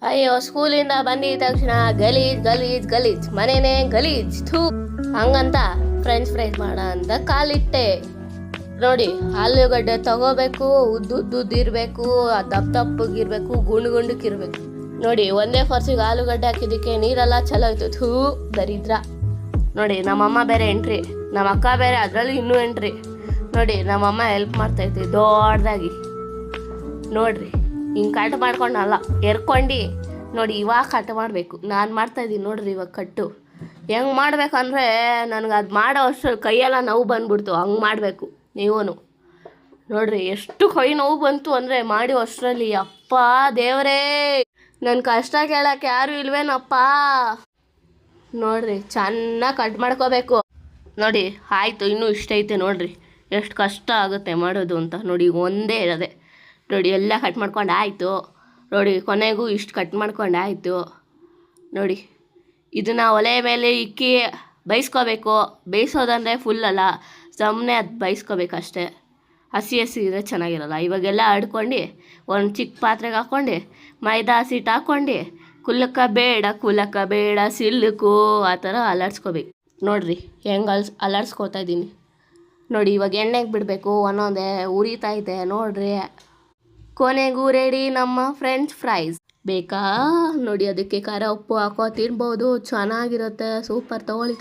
ಅಯ್ಯೋ ಸ್ಕೂಲಿಂದ ಬಂದಿದ ತಕ್ಷಣ ಗಲೀಜ್ ಗಲೀಜ್ ಗಲೀಜ್ ಮನೇನೆ ಗಲೀಜ್ ಥೂ ಹಂಗಂತ ಫ್ರೆಂಚ್ ಫ್ರೈಸ್ ಮಾಡ ಅಂತ ಕಾಲಿಟ್ಟೆ. ನೋಡಿ ಆಲೂಗಡ್ಡೆ ತಗೋಬೇಕು, ಉದ್ದುದ್ದಿರ್ಬೇಕು, ದಪ್ಪಗಿರ್ಬೇಕು, ಗುಂಡಕ್ಕಿರ್ಬೇಕು. ನೋಡಿ ಒಂದೇ ಫರ್ಸಿಗೆ ಆಲೂಗಡ್ಡೆ ಹಾಕಿದ್ದಕ್ಕೆ ನೀರೆಲ್ಲ ಚಲೋ ಆಯ್ತು. ಥೂ ದರಿದ್ರ. ನೋಡಿ ನಮ್ಮಮ್ಮ ಬೇರೆ ಎಂಟ್ರಿ, ನಮ್ಮ ಅಕ್ಕ ಬೇರೆ ಅದರಲ್ಲಿ ಇನ್ನೂ ಎಂಟ್ರಿ. ನೋಡಿ ನಮ್ಮಮ್ಮ ಹೆಲ್ಪ್ ಮಾಡ್ತೈತಿ ದೊಡ್ಡದಾಗಿ. ನೋಡ್ರಿ ಹಿಂಗೆ ಕಟ್ ಮಾಡ್ಕೊಂಡಲ್ಲ ಎರ್ಕೊಂಡು ನೋಡಿ ಇವಾಗ ಕಟ್ ಮಾಡಬೇಕು. ನಾನು ಮಾಡ್ತಾಯಿದ್ದೀನಿ ನೋಡ್ರಿ ಇವಾಗ ಕಟ್ಟು. ಹೆಂಗೆ ಮಾಡ್ಬೇಕಂದ್ರೆ ನನಗೆ ಅದು ಮಾಡೋ ಅಷ್ಟರಲ್ಲಿ ಕೈಯೆಲ್ಲ ನೋವು ಬಂದ್ಬಿಡ್ತು. ಹಂಗೆ ಮಾಡಬೇಕು ನೀವೂ. ನೋಡ್ರಿ ಎಷ್ಟು ಕೈ ನೋವು ಬಂತು ಅಂದರೆ ಮಾಡಿ ಅಷ್ಟರಲ್ಲಿ. ಅಪ್ಪ ದೇವರೇ, ನನ್ನ ಕಷ್ಟ ಕೇಳೋಕ್ಕೆ ಯಾರು ಇಲ್ವೇನಪ್ಪ. ನೋಡ್ರಿ ಚೆನ್ನಾಗಿ ಕಟ್ ಮಾಡ್ಕೋಬೇಕು. ನೋಡಿ ಆಯಿತು, ಇನ್ನೂ ಇಷ್ಟ ಐತೆ. ನೋಡ್ರಿ ಎಷ್ಟು ಕಷ್ಟ ಆಗುತ್ತೆ ಮಾಡೋದು ಅಂತ. ನೋಡಿ ಈಗ ಒಂದೇ ಇರೋದೆ. ನೋಡಿ ಎಲ್ಲ ಕಟ್ ಮಾಡ್ಕೊಂಡು ಆಯಿತು. ನೋಡಿ ಕೊನೆಗೂ ಇಷ್ಟು ಕಟ್ ಮಾಡ್ಕೊಂಡು ಆಯಿತು. ನೋಡಿ ಇದನ್ನು ಒಲೆ ಮೇಲೆ ಇಕ್ಕಿ ಬೇಯಿಸ್ಕೋಬೇಕು. ಬೇಯಿಸೋದಂದರೆ ಫುಲ್ ಅಲ್ಲ, ಸುಮ್ಮನೆ ಅದು ಬೇಯಿಸ್ಕೋಬೇಕು ಅಷ್ಟೇ. ಹಸಿ ಇದ್ರೆ ಚೆನ್ನಾಗಿರಲ್ಲ. ಇವಾಗೆಲ್ಲ ಹಡ್ಕೊಂಡು ಒಂದು ಚಿಕ್ಕ ಪಾತ್ರೆಗೆ ಹಾಕ್ಕೊಂಡು ಮೈದಾ ಹಸಿಟ್ಟು ಹಾಕ್ಕೊಂಡು ಕುಲಕ್ಕ ಬೇಡ ಸಿಲ್ಕು ಆ ಥರ ಅಲ್ಲಾಡ್ಸ್ಕೋಬೇಕು. ನೋಡಿರಿ ಹೆಂಗೆ ಅಲ್ಲಾಡ್ಸ್ಕೊತಾ ಇದ್ದೀನಿ. ನೋಡಿ ಇವಾಗ ಎಣ್ಣೆಗೆ ಬಿಡಬೇಕು. ಒಂದೊಂದೇ ಉರಿತೈತೆ ನೋಡ್ರಿ. ಕೊನೆಗೂ ರೆಡಿ ನಮ್ಮ ಫ್ರೆಂಚ್ ಫ್ರೈಸ್. ಬೇಕಾ ನೋಡಿ ಅದಕ್ಕೆ ಖಾರ ಉಪ್ಪು ಹಾಕೋ ತಿನ್ಬೋದು, ಚೆನ್ನಾಗಿರುತ್ತೆ. ಸೂಪರ್. ತಗೊಳ್ಳಿ.